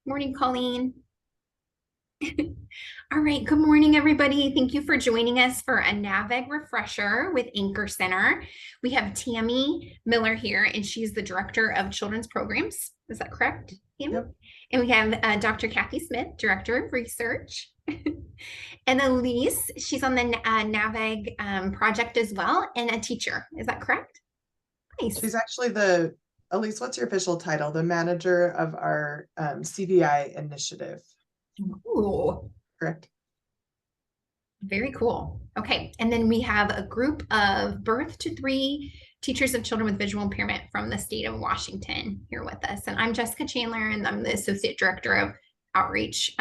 Morning, Colleen. All right, good morning, everybody. Thank you for joining us for a NAVEG refresher with Anchor Center. We have Tammy Miller here, and she's the Director of Children's Programs. Is that correct, Tammy? Yep. And we have Dr. Kathy Smith, Director of Research. And Elise, she's on the NAVEG project as well, and a teacher. Is that correct? Nice. She's actually Elise, what's your official title? The manager of our CVI initiative, Ooh. correct? Very cool. Okay. And then we have a group of birth to 3 teachers of children with visual impairment from the state of Washington here with us. And I'm Jessica Chandler, and I'm the Associate Director of Outreach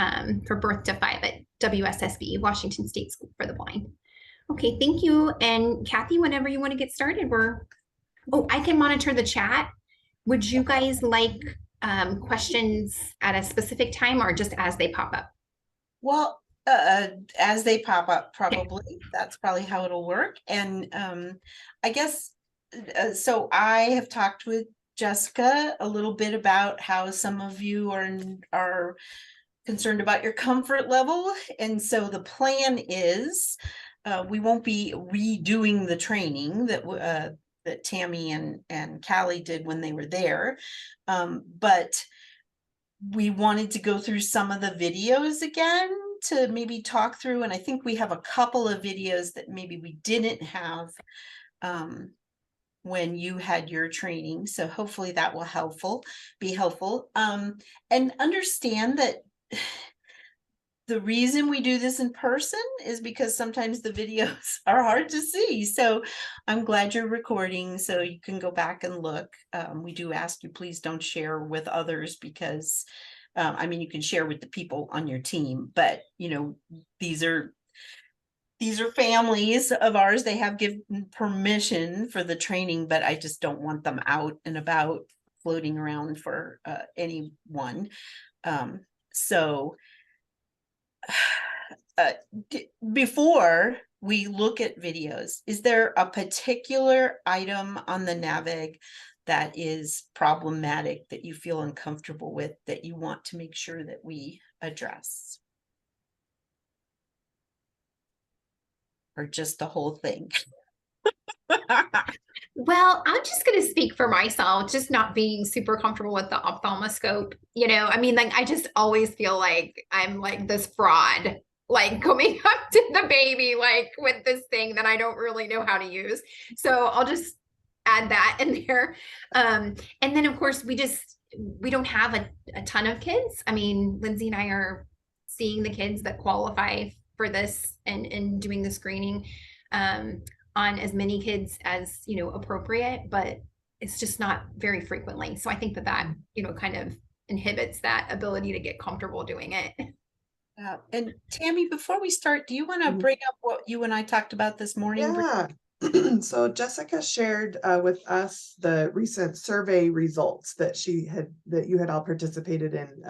for Birth to 5 at WSSB, Washington State School for the Blind. Okay. Thank you. And Kathy, whenever you want to get started, I can monitor the chat. Would you guys like questions at a specific time or just as they pop up? Well, as they pop up, Okay. probably. That's probably how it'll work. And I guess, so I have talked with Jessica a little bit about how some of you are concerned about your comfort level. And so the plan is, we won't be redoing the training that Tammy and Callie did when they were there. But we wanted to go through some of the videos again to maybe talk through, and I think we have a couple of videos that maybe we didn't have when you had your training, so hopefully that will be helpful, and understand that the reason we do this in person is because sometimes the videos are hard to see. So I'm glad you're recording so you can go back and look. We do ask you, please don't share with others because, I mean, you can share with the people on your team, but these are families of ours. They have given permission for the training, but I just don't want them out and about floating around for anyone. So before we look at videos, is there a particular item on the NAVEG that is problematic that you feel uncomfortable with that you want to make sure that we address? Or just the whole thing? Well, I'm just going to speak for myself, just not being super comfortable with the ophthalmoscope. I mean, like, I just always feel like I'm like this fraud, like coming up to the baby, like with this thing that I don't really know how to use. So I'll just add that in there. And then, of course, we don't have a ton of kids. I mean, Lindsay and I are seeing the kids that qualify for this and doing the screening. On as many kids as appropriate, but it's just not very frequently. So I think that kind of inhibits that ability to get comfortable doing it. And Tammy, before we start, do you want to bring up what you and I talked about this morning? Yeah. So Jessica shared with us the recent survey results that you had all participated in,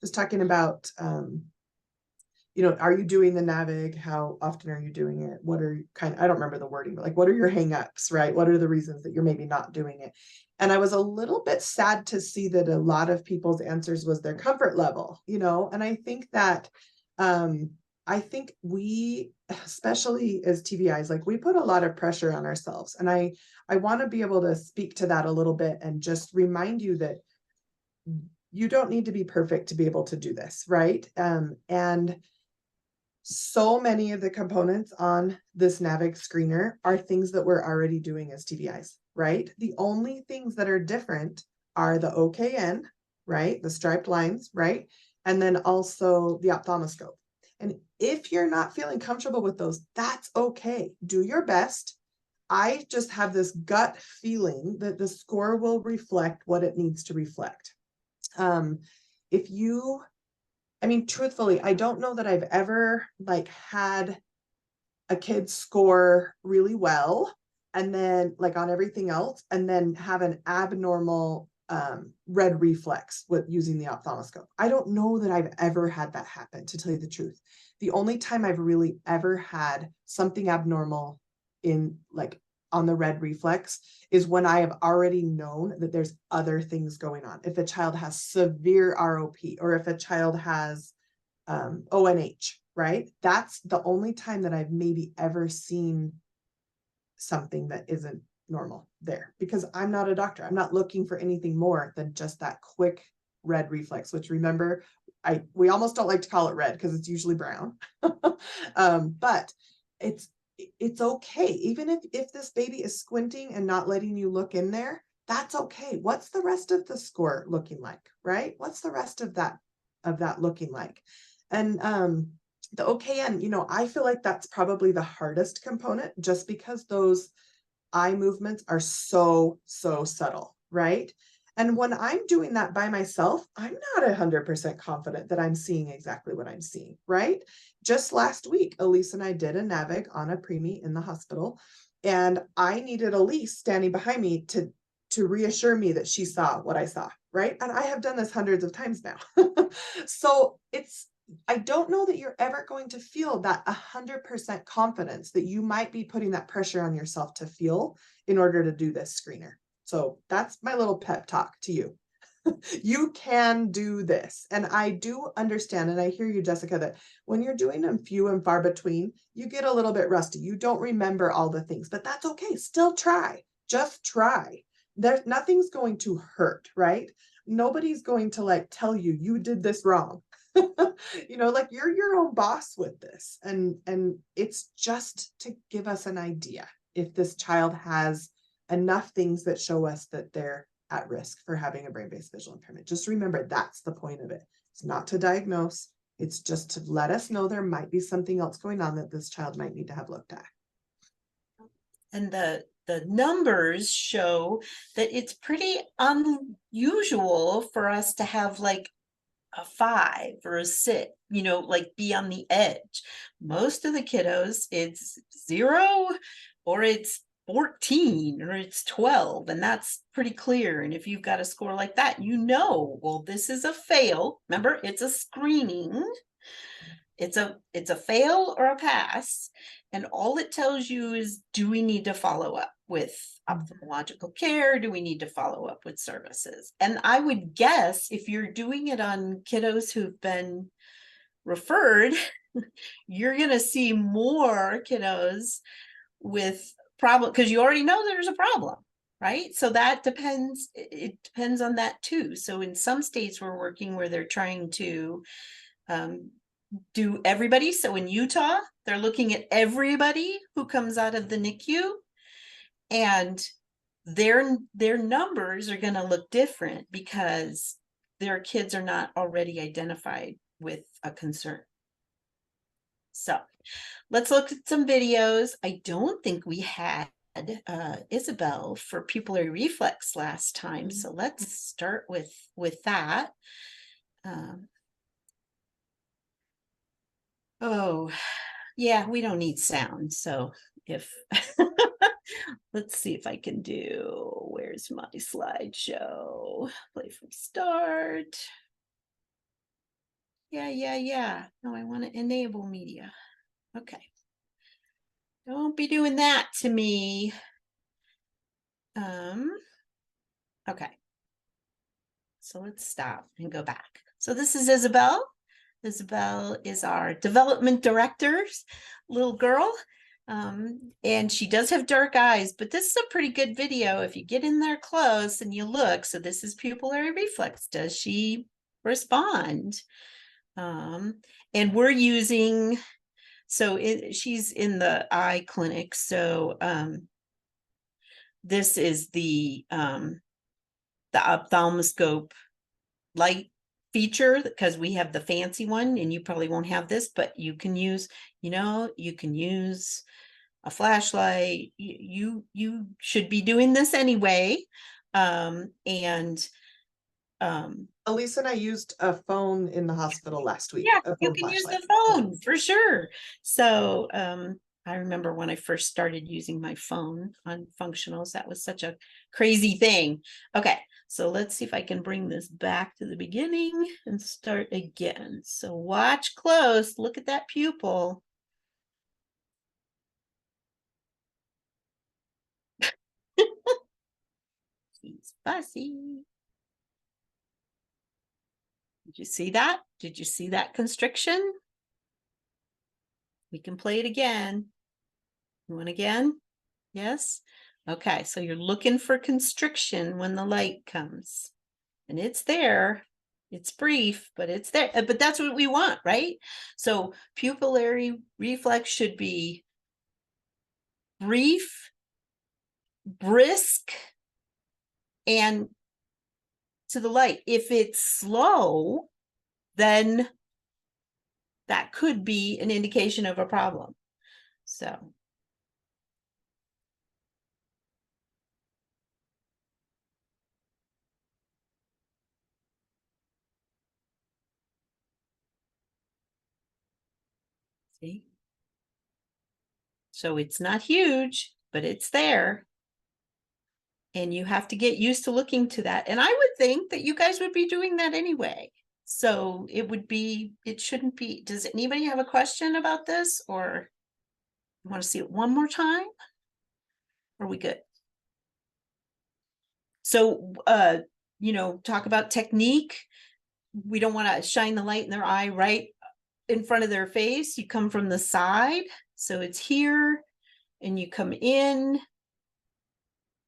just talking about are you doing the NAVEG? How often are you doing it? I don't remember the wording, but like, what are your hangups, right? What are the reasons that you're maybe not doing it? And I was a little bit sad to see that a lot of people's answers was their comfort level, and I think that, I think we, especially as TVIs, like we put a lot of pressure on ourselves. And I want to be able to speak to that a little bit and just remind you that you don't need to be perfect to be able to do this, right? And so many of the components on this NAVEG screener are things that we're already doing as TVIs, right? The only things that are different are the OKN, right? The striped lines, right? And then also the ophthalmoscope. And if you're not feeling comfortable with those, that's okay. Do your best. I just have this gut feeling that the score will reflect what it needs to reflect. Truthfully, I don't know that I've ever had a kid score really well and then on everything else and then have an abnormal red reflex with using the ophthalmoscope. I don't know that I've ever had that happen, to tell you the truth. The only time I've really ever had something abnormal in on the red reflex is when I have already known that there's other things going on. If a child has severe ROP, or if a child has ONH, right? That's the only time that I've maybe ever seen something that isn't normal there, because I'm not a doctor. I'm not looking for anything more than just that quick red reflex, which, remember, we almost don't like to call it red because it's usually brown. But it's okay. Even if this baby is squinting and not letting you look in there, that's okay. What's the rest of the score looking like, right? What's the rest of that looking like? And the OKN, I feel like that's probably the hardest component, just because those eye movements are so subtle, right? And when I'm doing that by myself, I'm not 100% confident that I'm seeing exactly what I'm seeing, right? Just last week, Elise and I did a NAVEG on a preemie in the hospital, and I needed Elise standing behind me to reassure me that she saw what I saw, right? And I have done this hundreds of times now. So I don't know that you're ever going to feel that 100% confidence that you might be putting that pressure on yourself to feel in order to do this screener. So that's my little pep talk to you. You can do this. And I do understand, and I hear you, Jessica, that when you're doing them few and far between, you get a little bit rusty. You don't remember all the things, but that's okay. Still try. Just try. Nothing's going to hurt, right? Nobody's going to tell you you did this wrong. You're your own boss with this. And it's just to give us an idea if this child has enough things that show us that they're at risk for having a brain-based visual impairment. Just remember, that's the point of it. It's not to diagnose. It's just to let us know there might be something else going on that this child might need to have looked at. And the numbers show that it's pretty unusual for us to have a 5 or a 6, be on the edge. Most of the kiddos, it's 0 or it's 14 or it's 12, and that's pretty clear. And if you've got a score like that, well, this is a fail. Remember, it's a screening. It's a fail or a pass, and all it tells you is, do we need to follow up with ophthalmological care? Do we need to follow up with services? And I would guess if you're doing it on kiddos who've been referred, you're going to see more kiddos with problem, because you already know there's a problem, right? So that depends. It depends on that too. So in some states we're working where they're trying to do everybody. So in Utah, they're looking at everybody who comes out of the NICU, and their numbers are going to look different because their kids are not already identified with a concern. So let's look at some videos. I don't think we had Isabel for pupillary reflex last time, so let's start with that. Oh, yeah, we don't need sound. So if let's see if I can do, where's my slideshow? Play from start. Yeah. No, I want to enable media. Okay. Don't be doing that to me. Okay. So let's stop and go back. So this is Isabel. Isabel is our development director's little girl. And she does have dark eyes, but this is a pretty good video if you get in there close and you look. So this is pupillary reflex. Does she respond? And we're using, she's in the eye clinic. So this is the ophthalmoscope light feature, because we have the fancy one and you probably won't have this, but you can use, you can use a flashlight. You should be doing this anyway. Elise and I used a phone in the hospital last week. Yeah, you can use the phone for sure. So I remember when I first started using my phone on functionals, that was such a crazy thing. Okay, so let's see if I can bring this back to the beginning and start again. So watch close, look at that pupil. fussy. Did you see that? Did you see that constriction? We can play it again. You want again? Yes? Okay, so you're looking for constriction when the light comes. And it's there. It's brief, but it's there. But that's what we want, right? So pupillary reflex should be brief, brisk, and to the light. If it's slow, then that could be an indication of a problem. So see? So it's not huge, but it's there. And you have to get used to looking to that. And I would think that you guys would be doing that anyway. So it shouldn't be. Does anybody have a question about this, or you want to see it one more time? Or are we good? So, talk about technique. We don't want to shine the light in their eye right in front of their face. You come from the side. So it's here, and you come in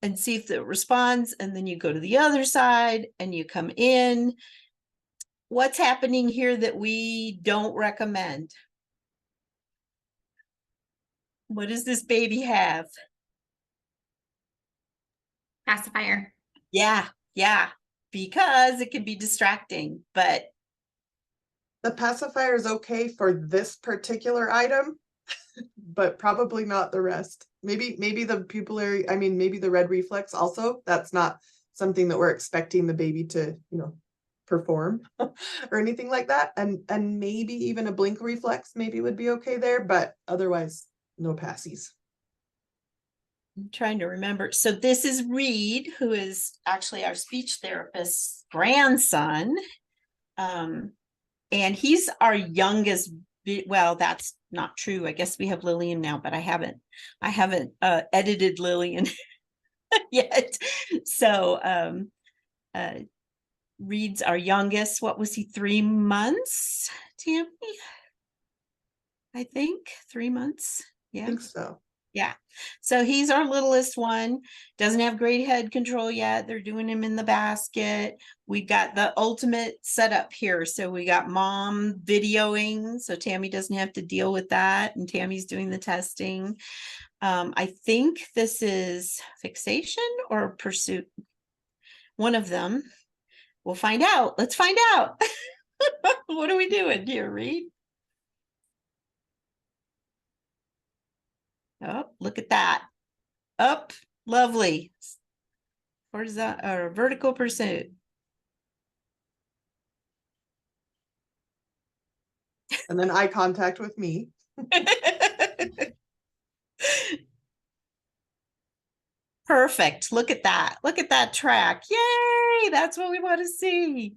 and see if it responds. And then you go to the other side and you come in. What's happening here that we don't recommend? What does this baby have? Pacifier. Yeah, because it can be distracting, but The pacifier is okay for this particular item, but probably not the rest. Maybe the pupillary, maybe the red reflex also. That's not something that we're expecting the baby to, perform or anything like that. And maybe even a blink reflex maybe would be okay there, but otherwise no passies. I'm trying to remember. So this is Reed, who is actually our speech therapist's grandson. And he's our youngest. Well, that's not true. I guess we have Lillian now, but I haven't edited Lillian yet. So Reed's our youngest. What was he? 3 months, Tammy? I think 3 months. Yeah. I think so. Yeah. So he's our littlest one. Doesn't have great head control yet. They're doing him in the basket. We got the ultimate setup here. So we got mom videoing. So Tammy doesn't have to deal with that. And Tammy's doing the testing. I think this is fixation or pursuit. One of them. We'll find out. Let's find out. What are we doing here, Reed? Oh, look at that. Up, lovely. Or is that a vertical pursuit? And then eye contact with me. Perfect. Look at that. Look at that track. Yay! That's what we want to see.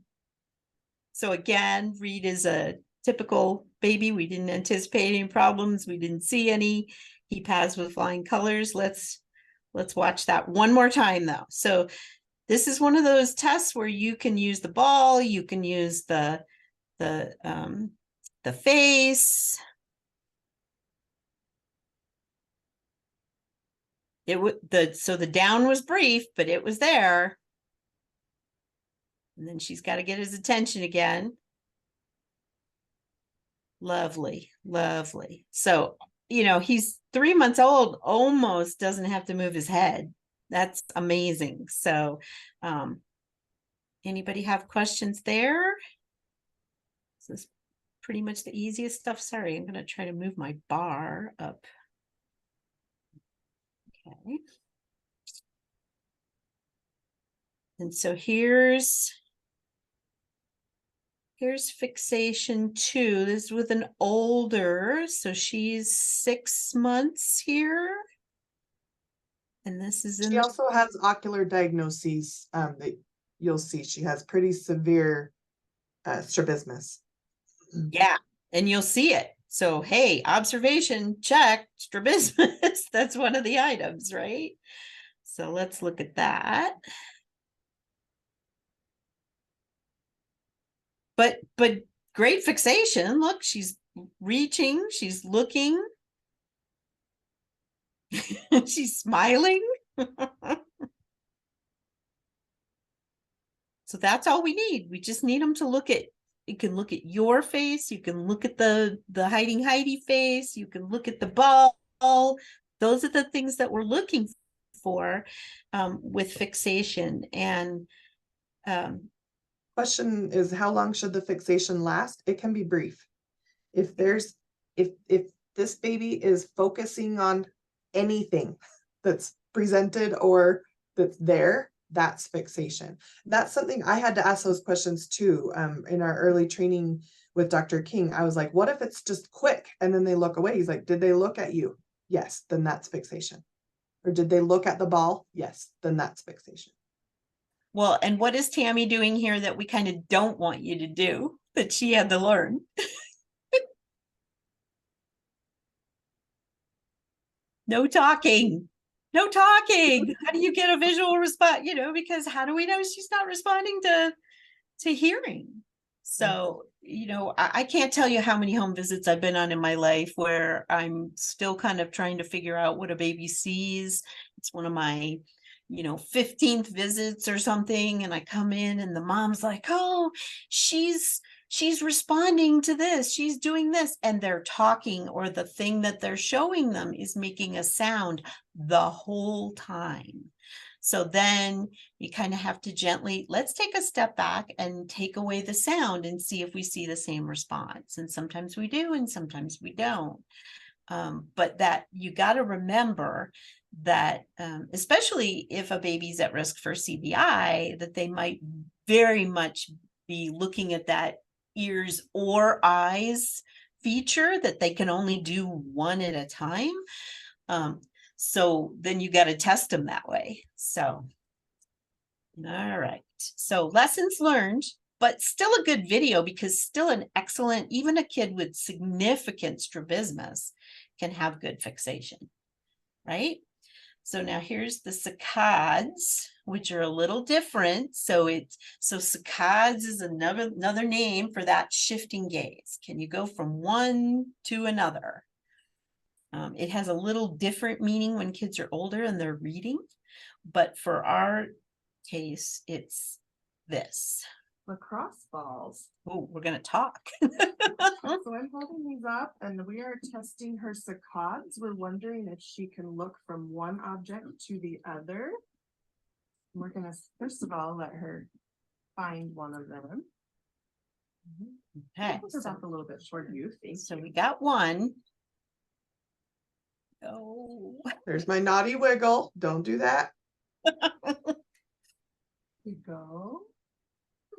So again, Reed is a typical baby. We didn't anticipate any problems. We didn't see any. He passed with flying colors. Let's watch that one more time though. So this is one of those tests where you can use the ball, you can use the face. So the down was brief, but it was there. And then she's got to get his attention again. Lovely, lovely. So, he's 3 months old, almost doesn't have to move his head. That's amazing. So, anybody have questions there? This is pretty much the easiest stuff. Sorry, I'm going to try to move my bar up. Okay. And so here's fixation 2. This is with an older, so she's 6 months here. And this is She also has ocular diagnoses that you'll see. She has pretty severe strabismus. Yeah, and you'll see it. So, hey, observation, check, strabismus. That's one of the items, right? So let's look at that. but great fixation. Look, she's reaching, she's looking, she's smiling. So that's all we need. We just need them to look at, you can look at your face, you can look at the hiding Heidi face, you can look at the ball. Those are the things that we're looking for with fixation. And question is, how long should the fixation last? It can be brief. If there's, if this baby is focusing on anything that's presented or that's there, that's fixation. That's something I had to ask those questions too. In our early training with Dr. King, I was like, what if it's just quick and then they look away? He's like, did they look at you? Yes, then that's fixation. Or did they look at the ball? Yes, then that's fixation. well, and what is Tammy doing here that we kind of don't want you to do, that she had to learn? No talking. No talking. How do you get a visual response? You know, because how do we know she's not responding to hearing? So, you know, I can't tell you how many home visits I've been on in my life where I'm still kind of trying to figure out what a baby sees. It's one of my, you know, 15th visits or something, and I come in and the mom's like, oh, she's responding to this, she's doing this, and they're talking, or the thing that they're showing them is making a sound the whole time. So then you kind of have to gently, let's take a step back and take away the sound and see if we see the same response. And sometimes we do, and sometimes we don't. But that you got to remember that, especially if a baby's at risk for CBI, that they might very much be looking at that ears or eyes feature, that they can only do one at a time. So then you got to test them that way. So, all right. So lessons learned, but still a good video, because still an excellent, even a kid with significant strabismus can have good fixation, right? So now here's the saccades, which are a little different. So saccades is another name for that shifting gaze. Can you go from one to another? It has a little different meaning when kids are older and they're reading, but for our case, it's this. Lacrosse balls. Oh, we're going to talk. So I'm holding these up and we are testing her saccades. We're wondering if she can look from one object to the other. We're going to, first of all, let her find one of them. Okay. Put her back a little bit short, you think. So we got one. Oh, There's my naughty wiggle. Don't do that. We go.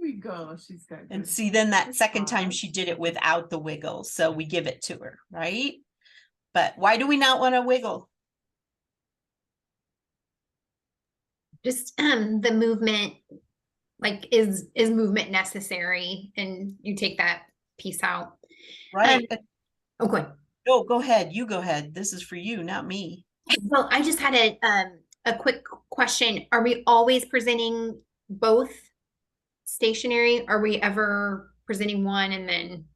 We go. She's got. and good see, then that second time saccades. she did it without the wiggle. So we give it to her, right? But why do we not want to wiggle? Just the movement, like is movement necessary, and you take that piece out. Right. Okay. No, go ahead. You go ahead. This is for you, not me. Well, I just had a quick question. Are we always presenting both stationary? Are we ever presenting one and then?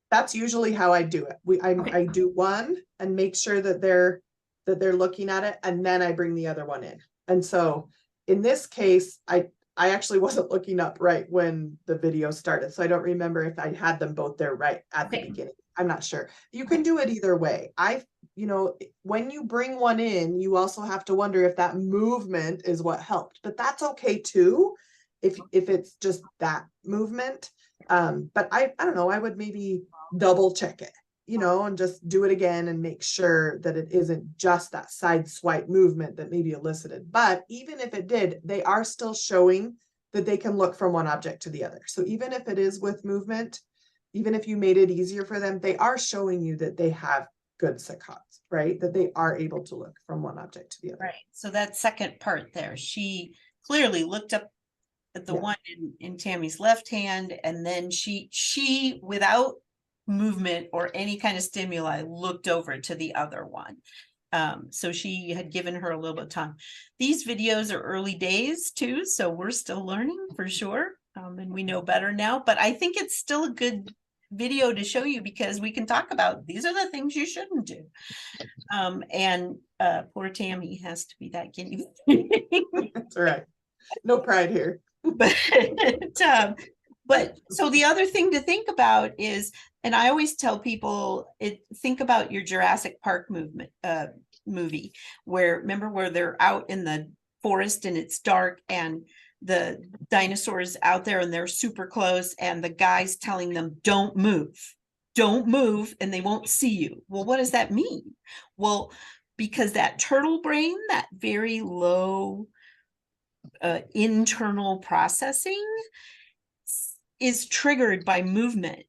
That's usually how I do it. Okay. I do one and make sure that they're looking at it, and then I bring the other one in. And so in this case, I actually wasn't looking up right when the video started, so I don't remember if I had them both there right at the Okay. beginning. I'm not sure. You can do it either way. You know, when you bring one in, you also have to wonder if that movement is what helped, but that's okay too, if it's just that movement. But I don't know, I would maybe double check it, you know, and just do it again and make sure that it isn't just that side swipe movement that maybe elicited. But even if it did, they are still showing that they can look from one object to the other. So even if it is with movement, even if you made it easier for them, they are showing you that they have good saccades, right? That they are able to look from one object to the other. Right. So that second part there, she clearly looked up at the one in Tammy's left hand, and then she without movement or any kind of stimuli looked over to the other one. So she had given her a little bit of time. These videos are early days too, so we're still learning for sure. And we know better now, but I think it's still a good video to show you because we can talk about these are the things you shouldn't do. And poor Tammy has to be that guinea pig. That's all right. No pride here. But so the other thing to think about is, and I always tell people, think about your Jurassic Park movie, where remember where they're out in the forest and it's dark and the dinosaurs out there and they're super close and the guy's telling them don't move and they won't see you. Well, what does that mean? Well, because that turtle brain, that very low internal processing is triggered by movement.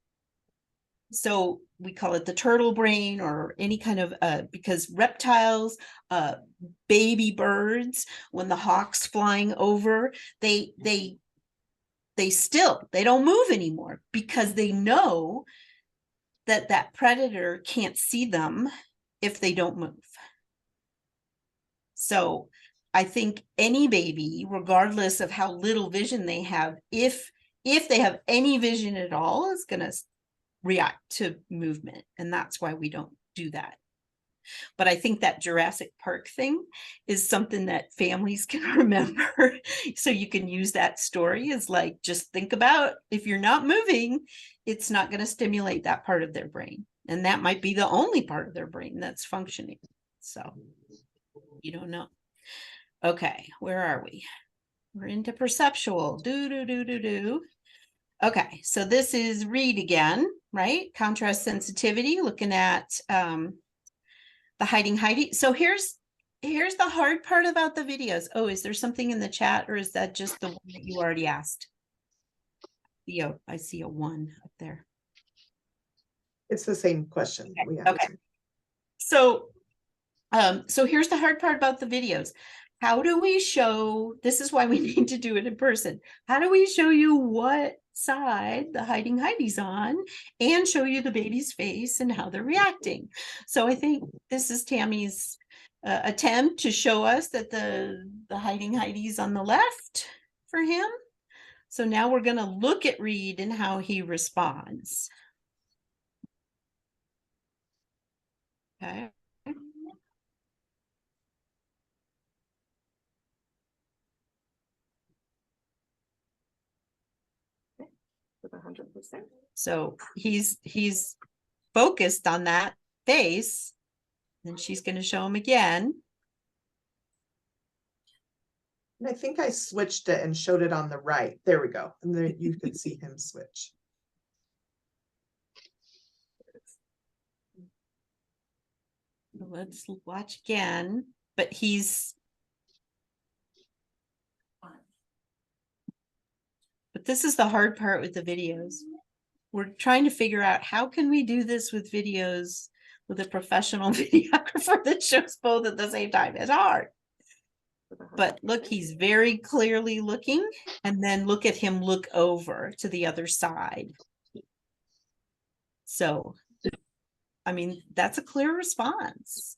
So we call it the turtle brain or any kind of because reptiles, baby birds, when the hawk's flying over, they don't move anymore because they know that predator can't see them if they don't move. So I think any baby, regardless of how little vision they have, if they have any vision at all, is going to react to movement. And that's why we don't do that. But I think that Jurassic Park thing is something that families can remember. So you can use that story as like, just think about if you're not moving, it's not going to stimulate that part of their brain. And that might be the only part of their brain that's functioning. So you don't know. Okay, where are we? We're into perceptual. Okay, so this is read again, right? Contrast sensitivity, looking at the hiding Heidi. So here's the hard part about the videos. Oh, is there something in the chat or is that just the one that you already asked? Yeah, I see a 1 up there. It's the same question. Okay. So here's the hard part about the videos. How do we show, this is why we need to do it in person. How do we show you what side the hiding Heidi's on and show you the baby's face and how they're reacting? So I think this is Tammy's attempt to show us that the hiding Heidi's on the left for him. So now we're going to look at Reed and how he responds. Okay. With 100%. So he's focused on that face, and she's going to show him again. And I think I switched it and showed it on the right. There we go. And then you could see him switch. Let's watch again, but but this is the hard part with the videos. We're trying to figure out how can we do this with videos with a professional videographer that shows both at the same time. It's hard. But look, he's very clearly looking, and then look at him look over to the other side. So, I mean, that's a clear response.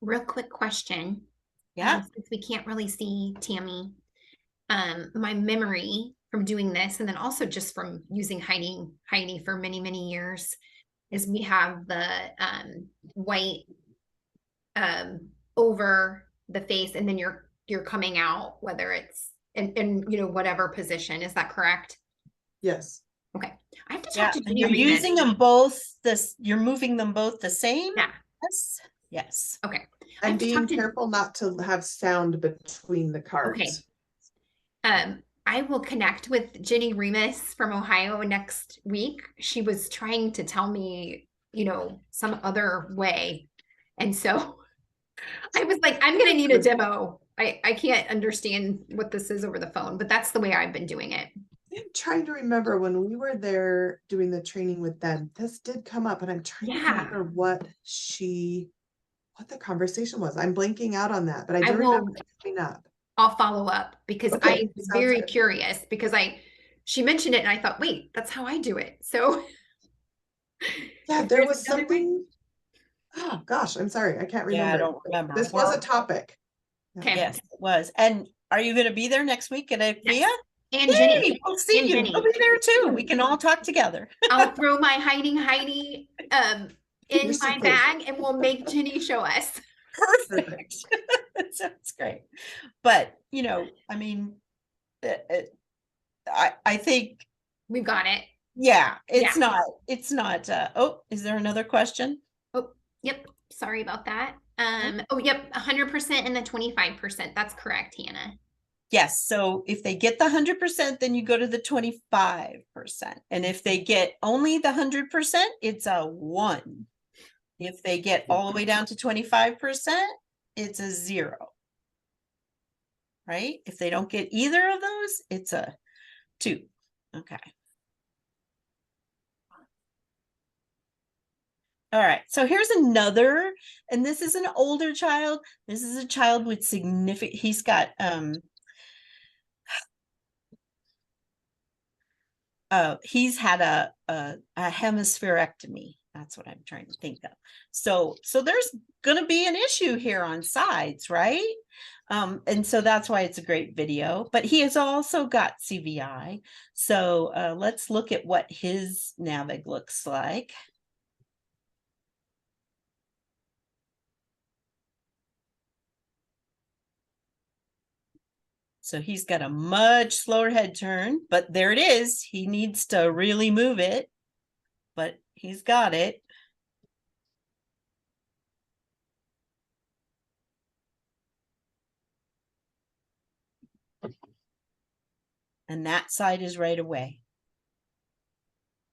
Real quick question. Yeah. Since we can't really see Tammy, my memory from doing this, and then also just from using Heidi for many, many years, is we have the white over the face, and then you're coming out, whether it's in you know, whatever position. Is that correct? Yes. Okay. I have to talk to And you're Jenny using them both you're moving them both the same? Yeah. Yes. Yes. Okay. And being careful not to have sound between the cards. Okay. I will connect with Jenny Remus from Ohio next week. She was trying to tell me, you know, some other way. And so I was like, I'm going to need a demo. I can't understand what this is over the phone, but that's the way I've been doing it. I'm trying to remember when we were there doing the training with them, this did come up, and I'm trying to remember what the conversation was. I'm blanking out on that, but I do remember it coming up. I'll follow up because Okay, I was very curious because she mentioned it and I thought, wait, that's how I do it. So yeah, there was something. Oh gosh, I'm sorry. I can't remember. Yeah, I don't remember. This was a topic. Okay. Yes, it was. And are you going to be there next week at IKEA? Yes. And Yay, Jenny. we'll see And you. Jenny. We'll be there too. We can all talk together. I'll throw my hiding Heidi in Your my suitcase. bag and we'll make Jenny show us. Perfect. That sounds great. But, you know, I mean, I think, We've got it. yeah, it's not, oh, is there another question? Oh, yep. Sorry about that. Oh, yep. 100% and the 25%. That's correct, Hannah. Yes, so if they get the 100%, then you go to the 25%. And if they get only the 100%, it's a 1. If they get all the way down to 25%, it's a 0. Right? If they don't get either of those, it's a 2. Okay. All right, so here's another, and this is an older child. This is a child with significant, he's got he's had a hemispherectomy. That's what I'm trying to think of. So there's going to be an issue here on sides, right? And so that's why it's a great video. But he has also got CVI. So let's look at what his NAVEG looks like. So he's got a much slower head turn, but there it is. He needs to really move it, but he's got it. And that side is right away.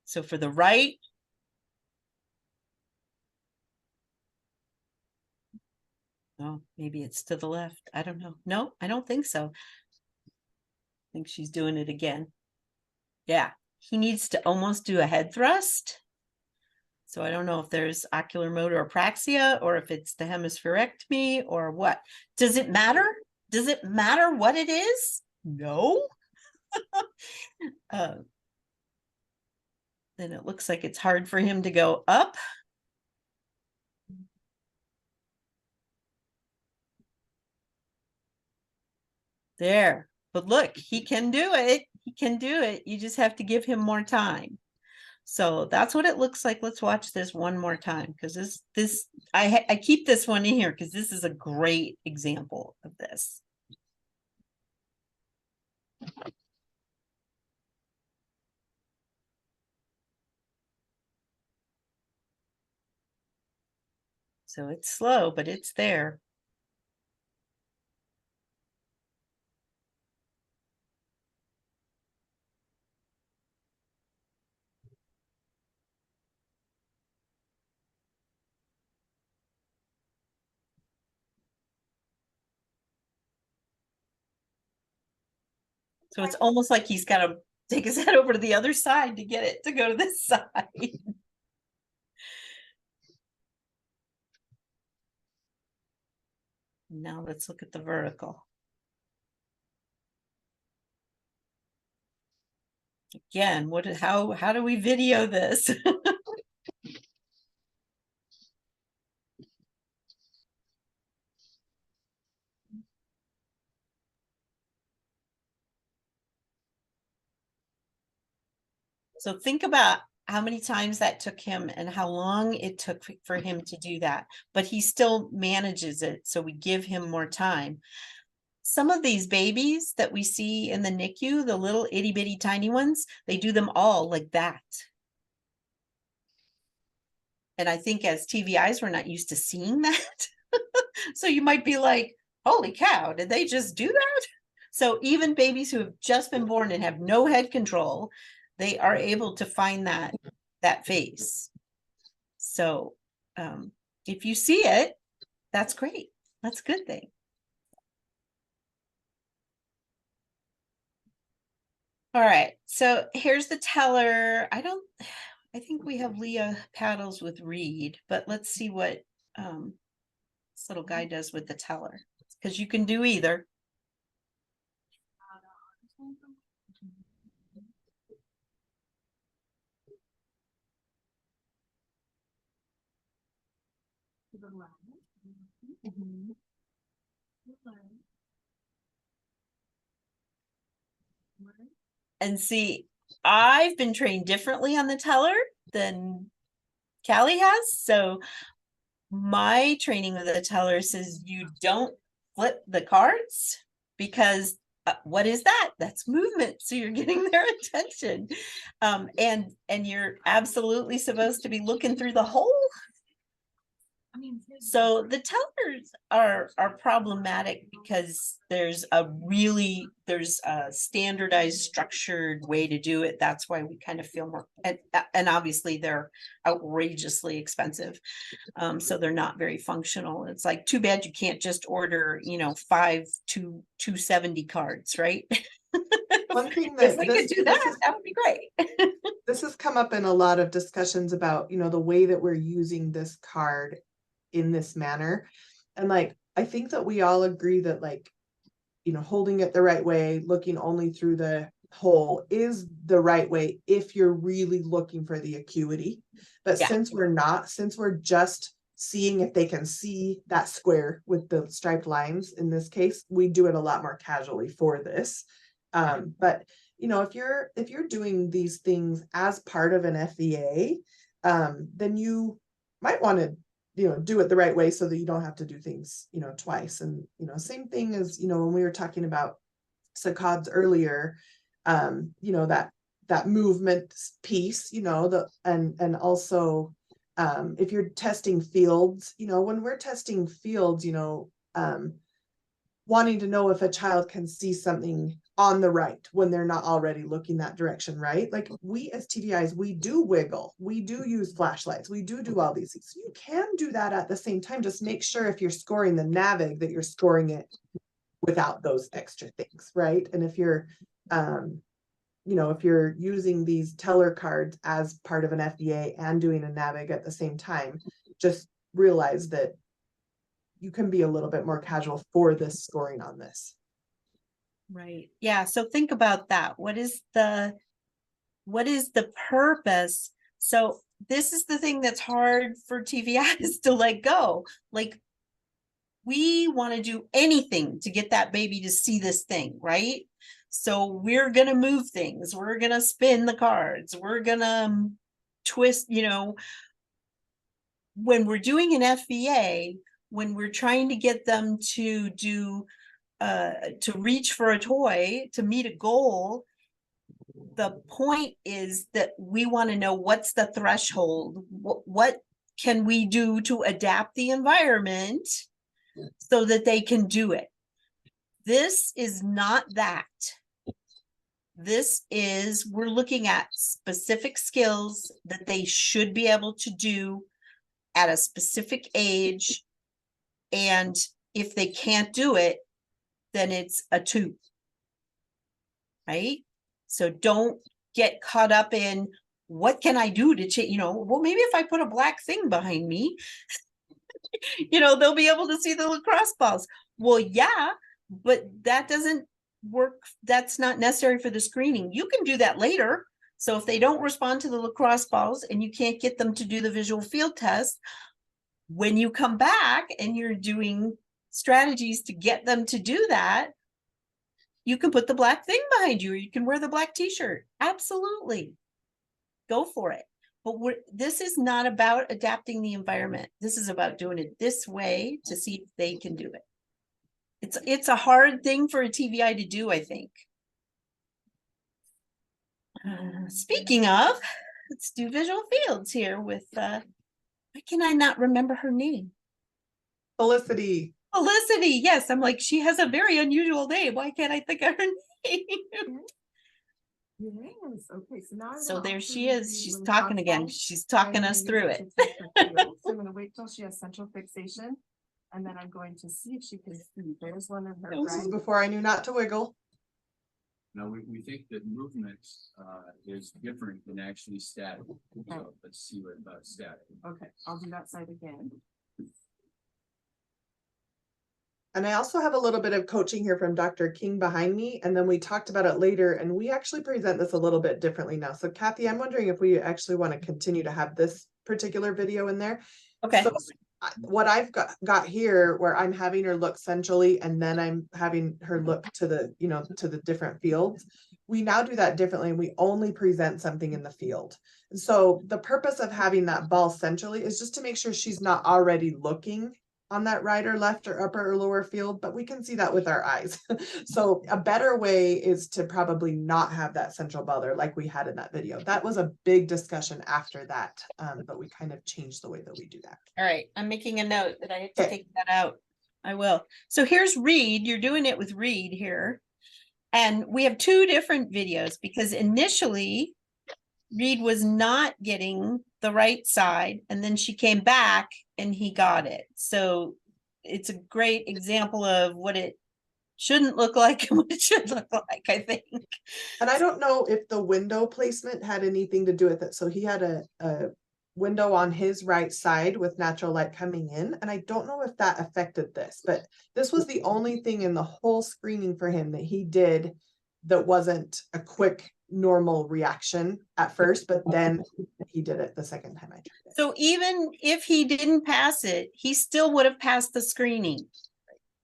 So for the right, oh, maybe it's to the left. I don't know. No, I don't think so. I think she's doing it again. Yeah, he needs to almost do a head thrust. So I don't know if there's ocular motor apraxia or if it's the hemispherectomy or what. Does it matter? Does it matter what it is? No. Then it looks like it's hard for him to go up. There. But look, he can do it. He can do it. You just have to give him more time. So that's what it looks like. Let's watch this one more time because I keep this one in here because this is a great example of this. So it's slow, but it's there. So it's almost like he's got to take his head over to the other side to get it to go to this side. Now let's look at the vertical. Again, how do we video this? So think about how many times that took him and how long it took for him to do that, but he still manages it. So we give him more time. Some of these babies that we see in the NICU, the little itty bitty tiny ones, they do them all like that. And I think as TVIs, we're not used to seeing that. So you might be like, holy cow, did they just do that? So even babies who have just been born and have no head control, they are able to find that face. So if you see it, that's great. That's a good thing. All right, so here's the teller. I think we have Leah paddles with Reed, but let's see what this little guy does with the teller, because you can do either. And see, I've been trained differently on the teller than Callie has. So my training with the teller says you don't flip the cards because what is that? That's movement. So you're getting their attention. And you're absolutely supposed to be looking through the hole. So the tellers are problematic because there's a standardized, structured way to do it. That's why we kind of feel more, and obviously they're outrageously expensive. So they're not very functional. It's like, too bad you can't just order, 5 270 cards, right? One thing If that we could do that, that would be great. this has come up in a lot of discussions about, the way that we're using this card in this manner. And like, I think that we all agree that like, holding it the right way, looking only through the hole is the right way if you're really looking for the acuity. But since we're just seeing if they can see that square with the striped lines, in this case, we do it a lot more casually for this. But if you're doing these things as part of an FVA, then you might want to do it the right way so that you don't have to do things twice. And same thing as when we were talking about saccades earlier, that movement piece, and also if you're testing fields, when we're testing fields, wanting to know if a child can see something on the right when they're not already looking that direction, right? Like we as TVIs, we do wiggle, we do use flashlights, we do all these things. So you can do that at the same time. Just make sure if you're scoring the NAVEG that you're scoring it without those extra things, right? And if you're, if you're using these teller cards as part of an FVA and doing a NAVEG at the same time, just realize that you can be a little bit more casual for this scoring on this. Right. Yeah. So think about that. What is the purpose? So this is the thing that's hard for TVIs to let go. Like, we want to do anything to get that baby to see this thing, right? So we're going to move things. We're going to spin the cards. We're going to twist, when we're doing an FVA, when we're trying to get them to do to reach for a toy, to meet a goal, the point is that we want to know what's the threshold, what can we do to adapt the environment so that they can do it. This is not that. This is, we're looking at specific skills that they should be able to do at a specific age. And if they can't do it, then it's a 2. Right? So don't get caught up in what can I do to change, well, maybe if I put a black thing behind me, they'll be able to see the lacrosse balls. Well, yeah, but that doesn't work. That's not necessary for the screening. You can do that later. So if they don't respond to the lacrosse balls and you can't get them to do the visual field test, when you come back and you're doing strategies to get them to do that, you can put the black thing behind you, or you can wear the black t-shirt. Absolutely. Go for it. But this is not about adapting the environment. This is about doing it this way to see if they can do it. It's a hard thing for a TVI to do, I think. Speaking of, let's do visual fields here with, why can I not remember her name? Felicity. Felicity, yes. I'm like, she has a very unusual name. Why can't I think of her name? Yes. Okay. So now. So there she is. She's talking again. She's talking us through it. So I'm going to wait till she has central fixation, and then I'm going to see if she can see. There's one of her. This is before I knew not to wiggle. Now, we think that movement is different than actually static. So let's see what about static. Okay, I'll do that side again. And I also have a little bit of coaching here from Dr. King behind me, and then we talked about it later, and we actually present this a little bit differently now. So Kathy, I'm wondering if we actually want to continue to have this particular video in there. Okay. So what I've got here where I'm having her look centrally and then I'm having her look to the, you know, to the different fields. We now do that differently and we only present something in the field. And so the purpose of having that ball centrally is just to make sure she's not already looking on that right or left or upper or lower field, but we can see that with our eyes. So a better way is to probably not have that central ball there like we had in that video. That was a big discussion after that, but we kind of changed the way that we do that. All right, I'm making a note that I have to Okay. take that out. I will. So here's Reed. You're doing it with Reed here. And we have two different videos because initially Reed was not getting the right side and then she came back and he got it. So it's a great example of what it shouldn't look like and what it should look like, I think. And I don't know if the window placement had anything to do with it. So he had a window on his right side with natural light coming in. And I don't know if that affected this, but this was the only thing in the whole screening for him that he did that wasn't a quick normal reaction at first, but then he did it the second time I tried it. So even if he didn't pass it, he still would have passed the screening,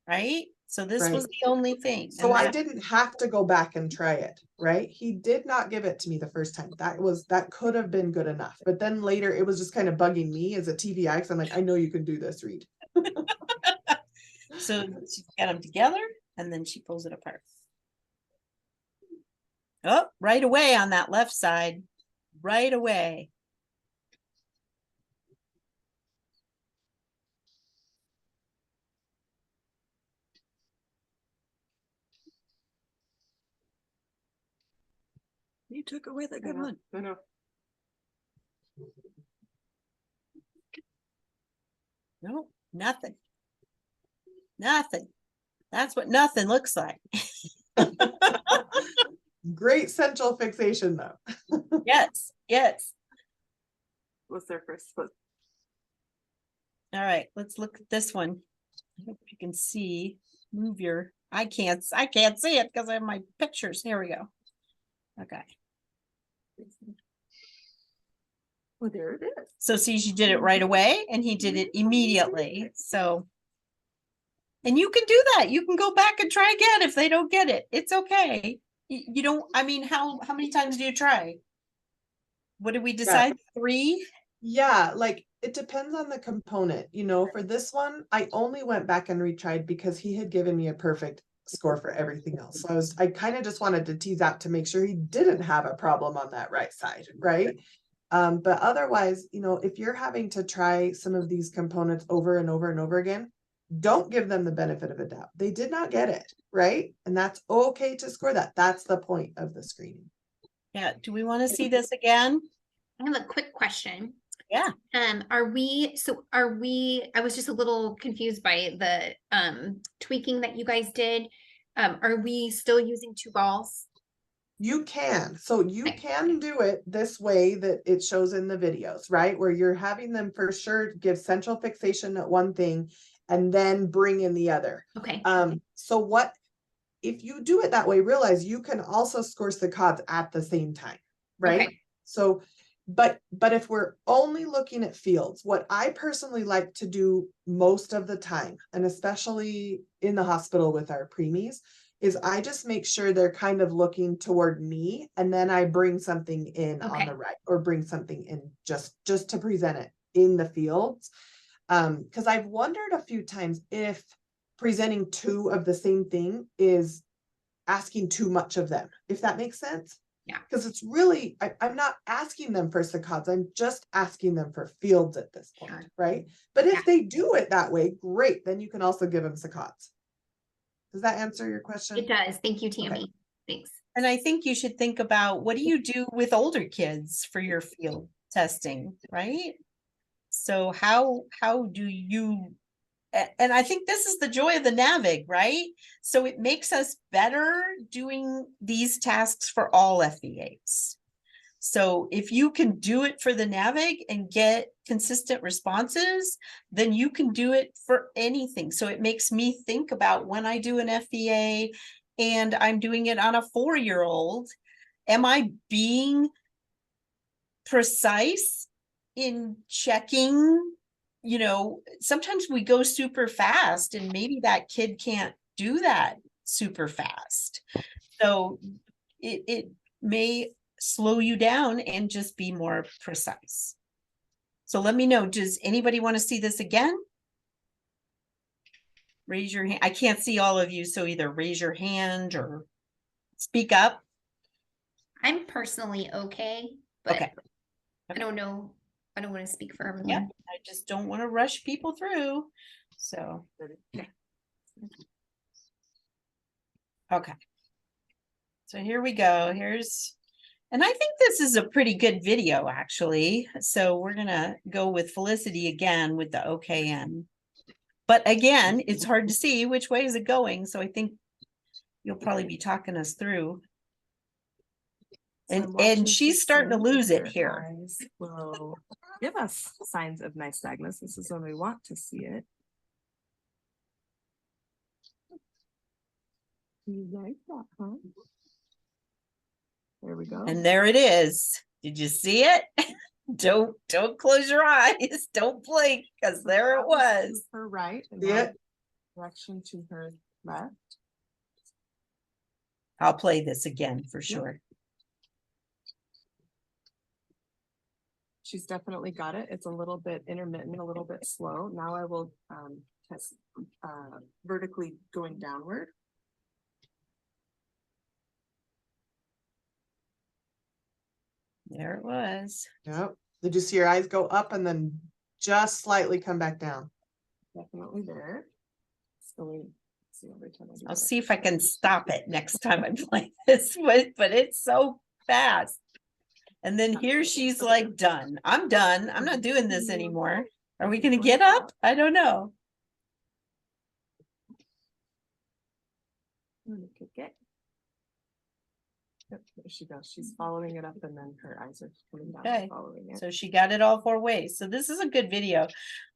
right? So this was Right. the only thing. So And I that- didn't have to go back and try it, right? He did not give it to me the first time. That could have been good enough. But then later it was just kind of bugging me as a TVI because I'm like, I know you can do this, Reed. So she got them together and then she pulls it apart. Oh, right away on that left side, right away. You took away the good one. I know. No, nothing. Nothing. That's what nothing looks like. Great central fixation though. Yes, yes. What's their first foot? All right, let's look at this one. I hope you can see. Move your, I can't see it because I have my pictures. Here we go. Okay. Well, there it is. So see, she did it right away and he did it immediately. So, and you can do that. You can go back and try again if they don't get it. It's okay. You don't, I mean, how many times do you try? What did we decide? 3? Yeah, like it depends on the component. You know, for this one, I only went back and retried because he had given me a perfect score for everything else. So I kind of just wanted to tease out to make sure he didn't have a problem on that right side, right? But otherwise, you know, if you're having to try some of these components over and over and over again, don't give them the benefit of a doubt. They did not get it, right? And that's okay to score that. That's the point of the screening. Yeah. Do we want to see this again? I have a quick question. Yeah. I was just a little confused by the tweaking that you guys did. Are we still using 2 balls? You can. So you Okay. can do it this way that it shows in the videos, right? Where you're having them for sure give central fixation at one thing and then bring in the other. Okay. So what if you do it that way, realize you can also score saccades at the same time, right? Okay. So but if we're only looking at fields, what I personally like to do most of the time, and especially in the hospital with our preemies, is I just make sure they're kind of looking toward me and then I bring something in on Okay. the right or bring something in just to present it in the fields. Because I've wondered a few times if presenting 2 of the same thing is asking too much of them, if that makes sense. Yeah. Because it's really, I'm not asking them for saccades, I'm just asking them for fields at this point, Sure. right? But if Yeah. they do it that way, great, then you can also give them saccades. Does that answer your question? It does. Thank you, Tammy. Thanks. And I think you should think about what do you do with older kids for your field testing, right? So how do you, and I think this is the joy of the NAVEG, right? So it makes us better doing these tasks for all FEAs. So if you can do it for the NAVEG and get consistent responses, then you can do it for anything. So it makes me think about when I do an FEA and I'm doing it on a 4-year-old, am I being precise in checking you know, sometimes we go super fast and maybe that kid can't do that super fast. So it may slow you down and just be more precise. So let me know, does anybody want to see this again? Raise your hand. I can't see all of you, so either raise your hand or speak up. I'm personally okay, but Okay. I don't know. I don't want to speak for everyone. Yeah, I just don't want to rush people through. So, okay. So here we go. And I think this is a pretty good video, actually. So we're gonna go with Felicity again with the OKN. But again, it's hard to see which way is it going. So I think you'll probably be talking us through. And she's starting to lose it here. Will give us signs of nystagmus. This is when we want to see it. You like that, huh? There we go. And there it is. Did you see it? Don't close your eyes. Don't blink, because there it was. Her right and Yeah. direction to her left. I'll play this again for sure. She's definitely got it. It's a little bit intermittent, a little bit slow. Now I will test vertically going downward. There it was. Yep. Did you see your eyes go up and then just slightly come back down? Definitely there. So we see every time I do I'll that. see if I can stop it next time I play this one, but it's so fast. And then here she's like, done. I'm done. I'm not doing this anymore. Are we gonna get up? I don't know. I'm gonna kick it. Yep, there she goes. She's following it up and then her eyes are coming down Okay. and following it. So she got it all 4 ways. So this is a good video.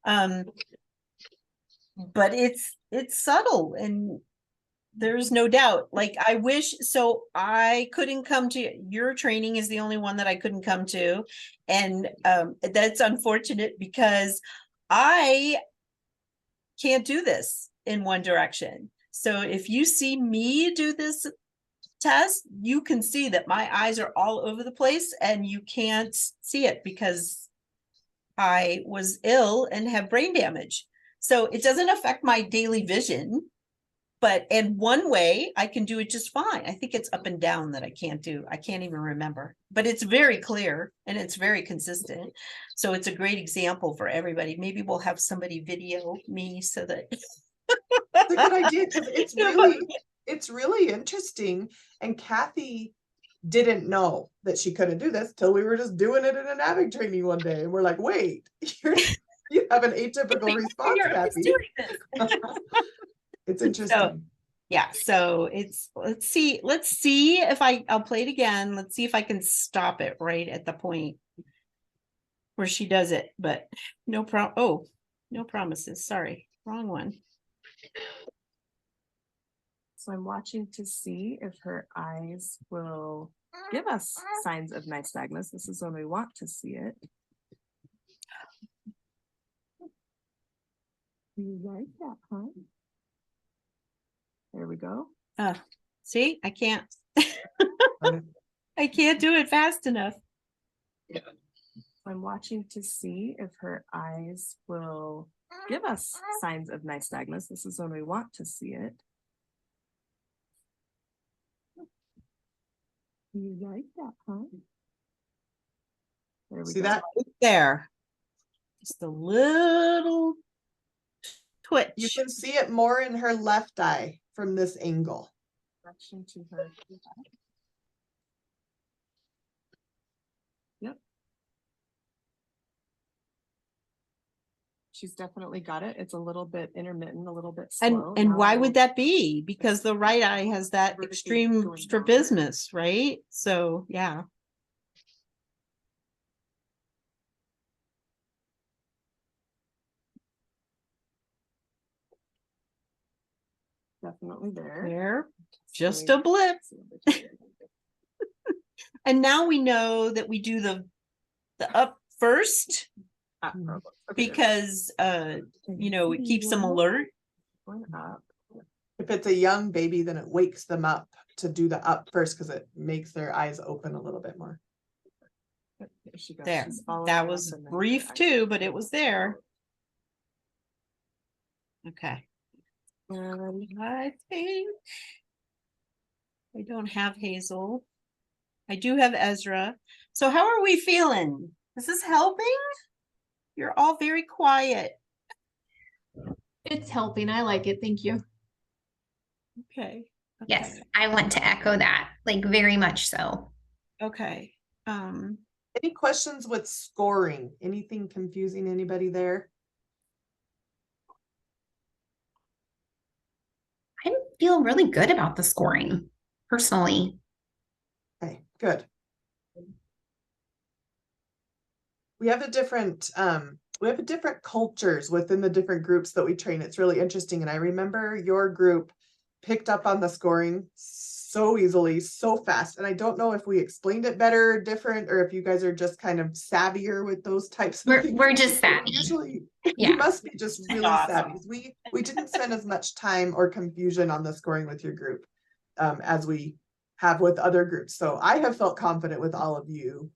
But it's subtle and there's no doubt. Like I wish, so I couldn't come to your training is the only one that I couldn't come to. And that's unfortunate because I can't do this in one direction. So if you see me do this test, you can see that my eyes are all over the place and you can't see it because I was ill and have brain damage. So it doesn't affect my daily vision, but in one way I can do it just fine. I think it's up and down that I can't do. I can't even remember, but it's very clear and it's very consistent. So it's a great example for everybody. Maybe we'll have somebody video me so that That's a good idea because it's really interesting. And Kathy didn't know that she couldn't do this till we were just doing it in a NAVEG training one day. And we're like, wait, you have an atypical response, Kathy. It's interesting. So, yeah, so let's see if I'll play it again. Let's see if I can stop it right at the point where she does it, but no promises. Sorry, wrong one. So I'm watching to see if her eyes will give us signs of nystagmus. This is when we want to see it. You like that, huh? There we go. See, I can't I can't do it fast enough. I'm watching to see if her eyes will give us signs of nystagmus. This is when we want to see it. You like that, huh? There we See go. that? Right there. Just a little twitch. You can see it more in her left eye from this angle. Direction to her. Yep. She's definitely got it. It's a little bit intermittent, a little bit slow. And Now why I will would that be? Because the right eye has that vertically extreme going strabismus, right? So yeah. definitely there. There, So just we- a blip. And now we know that we do the up first Okay, because, you know, it keeps them alert. going up. If it's a young baby, then it wakes them up to do the up first because it makes their eyes open a little bit more. There she goes. There, She's following that up was and then brief I- too, but it was there. Okay. I think I don't have Hazel. I do have Ezra. So how are we feeling? Is this helping? You're all very quiet. It's helping. I like it. Thank you. Okay. Yes, Okay. I want to echo that, like very much so. Okay. Any questions with scoring? Anything confusing anybody there? I feel really good about the scoring personally. Okay, good. We have a different cultures within the different groups that we train. It's really interesting. And I remember your group picked up on the scoring so easily, so fast. And I don't know if we explained it better, different, or if you guys are just kind of savvier with those types of things. We're just savvy. Usually, Yeah. you must be just really Awesome. savvy. We didn't spend as much time or confusion on the scoring with your group as we have with other groups. So I have felt confident with all of you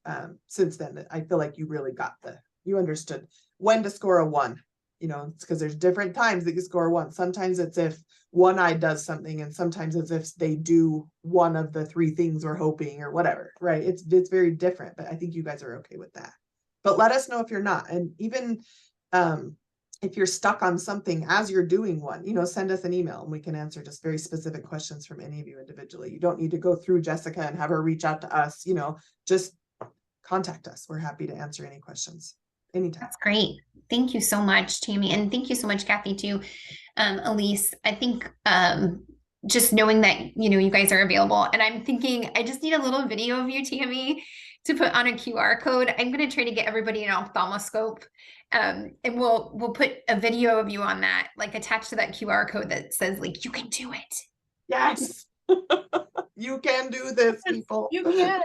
since then. I feel like you really got you understood when to score a 1. You know, it's because there's different times that you score 1. Sometimes it's if one eye does something, and sometimes it's if they do one of the 3 things we're hoping or whatever, right? It's very different, but I think you guys are okay with that. But let us know if you're not. And even if you're stuck on something as you're doing one, you know, send us an email and we can answer just very specific questions from any of you individually. You don't need to go through Jessica and have her reach out to us, you know, just contact us. We're happy to answer any questions anytime. That's great. Thank you so much, Tammy. And thank you so much, Kathy, too. Elise, I think just knowing that, you know, you guys are available, and I'm thinking I just need a little video of you, Tammy, to put on a QR code. I'm going to try to get everybody an ophthalmoscope. And we'll put a video of you on that, like attached to that QR code that says like, you can do it. Yes. You can do this, people. You can.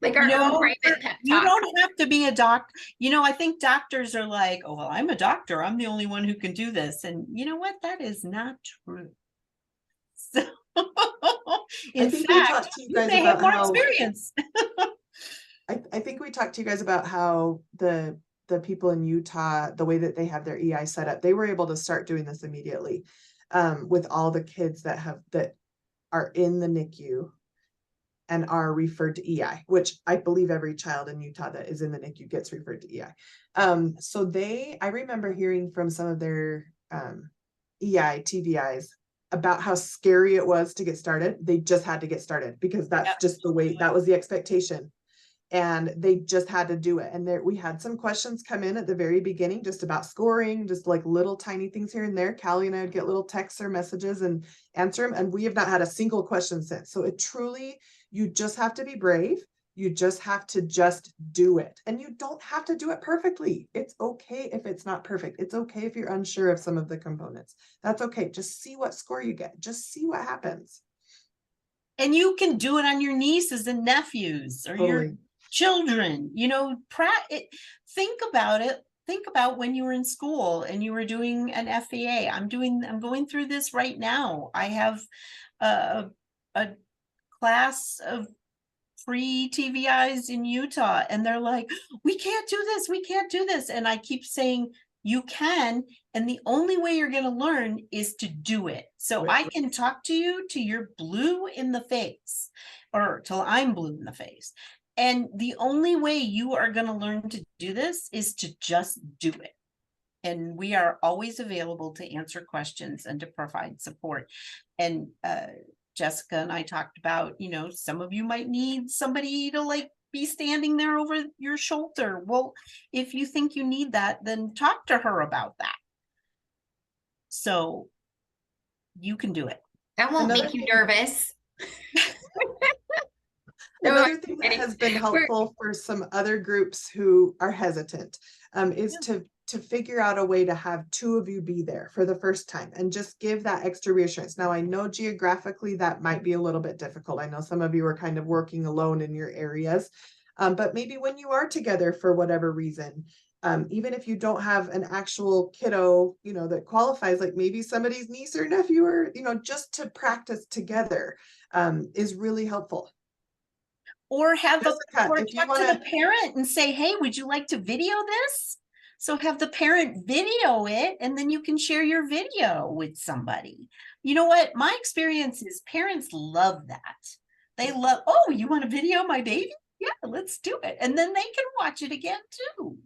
Like our own private pep You talk. don't have to be a doctor. You know, I think doctors are like, oh, well, I'm a doctor. I'm the only one who can do this. And you know what? That is not true. So, in fact, you may have more experience. I think we talked to you guys about how the people in Utah, the way that they have their EI set up, they were able to start doing this immediately with all the kids that are in the NICU and are referred to EI, which I believe every child in Utah that is in the NICU gets referred to EI. So I remember hearing from some of their EI TVIs about how scary it was to get started. They just had to get started because that's just the way, that was the expectation. And they just had to do it. And we had some questions come in at the very beginning, just about scoring, just like little tiny things here and there. Callie and I would get little texts or messages and answer them. And we have not had a single question since. So it truly, you just have to be brave. You just have to just do it. And you don't have to do it perfectly. It's okay if it's not perfect. It's okay if you're unsure of some of the components. That's okay. Just see what score you get. Just see what happens. And you can do it on your nieces and nephews or your children, you know, think about it. Think about when you were in school and you were doing an FEA. I'm going through this right now. I have a class of pre-TVIs in Utah, and they're like, we can't do this. We can't do this. And I keep saying, you can. And the only way you're going to learn is to do it. So I can talk to you till you're blue in the face or till I'm blue in the face. And the only way you are going to learn to do this is to just do it. And we are always available to answer questions and to provide support. And Jessica and I talked about, you know, some of you might need somebody to like be standing there over your shoulder. Well, if you think you need that, then talk to her about that. So you can do it. That won't make you nervous. Another thing that has been helpful for some other groups who are hesitant is to figure out a way to have 2 of you be there for the first time and just give that extra reassurance. Now, I know geographically that might be a little bit difficult. I know some of you are kind of working alone in your areas, but maybe when you are together for whatever reason, Even if you don't have an actual kiddo, you know, that qualifies, like maybe somebody's niece or nephew, or, you know, just to practice together, is really helpful. Or have the, Jessica, or if you talk wanna- to the parent and say, hey, would you like to video this? So have the parent video it, and then you can share your video with somebody. You know what? My experience is parents love that. They love, oh, you want to video my baby? Yeah, let's do it. And then they can watch it again too.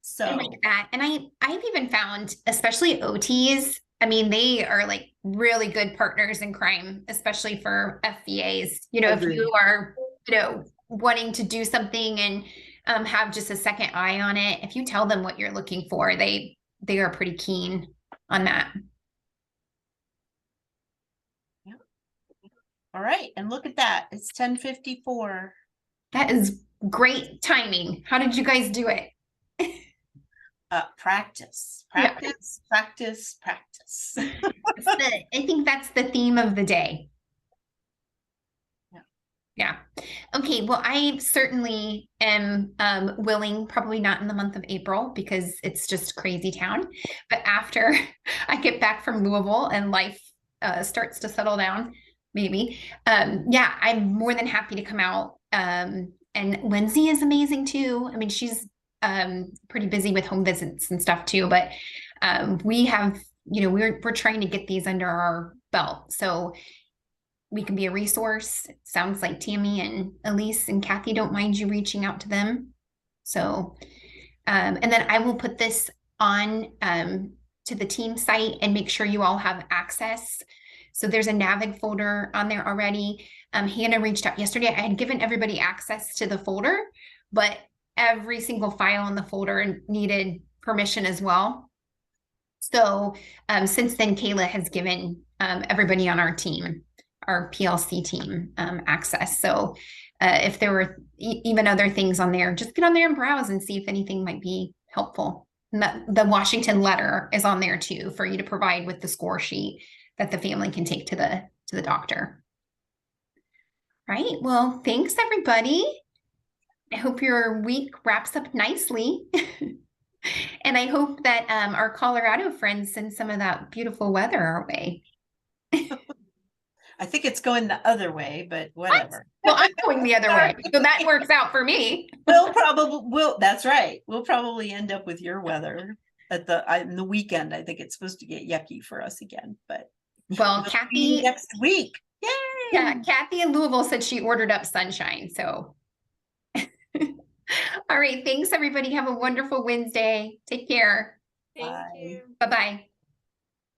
So I like that. And I've even found, especially OTs, I mean, they are like really good partners in crime, especially for FVAs. You know, Agreed. if you are, you know, wanting to do something and have just a second eye on it, if you tell them what you're looking for, they are pretty keen on that. yeah. All right, and look at that. It's 10:54. That is great timing. How did you guys do it? Practice, Yeah. practice, practice, practice. I think that's the theme of the day. Yeah. Okay. Well, I certainly am willing, probably not in the month of April because it's just crazy town. But after I get back from Louisville and life starts to settle down, maybe. Yeah, I'm more than happy to come out. And Lindsay is amazing too. I mean, she's pretty busy with home visits and stuff too. But we have, you know, we're trying to get these under our belt. So we can be a resource. It sounds like Tammy and Elise and Kathy don't mind you reaching out to them. So, and then I will put this on to the team site and make sure you all have access. So there's a NAVEG folder on there already. Hannah reached out yesterday. I had given everybody access to the folder, but every single file in the folder needed permission as well. So since then, Kayla has given everybody on our team, our PLC team, access. So if there were even other things on there, just get on there and browse and see if anything might be helpful. And the Washington letter is on there too for you to provide with the score sheet that the family can take to the doctor. Right. Well, thanks everybody. I hope your week wraps up nicely. And I hope that our Colorado friends send some of that beautiful weather our way. I think it's going the other way, but whatever. Well, I'm going the other way, so that works out for me. That's right. We'll probably end up with your weather at the weekend. I think it's supposed to get yucky for us again, but well, Kathy next week. Yay! Yeah, Kathy in Louisville said she ordered up sunshine. So all right, thanks everybody. Have a wonderful Wednesday. Take care. Thank Bye. you. Bye-bye.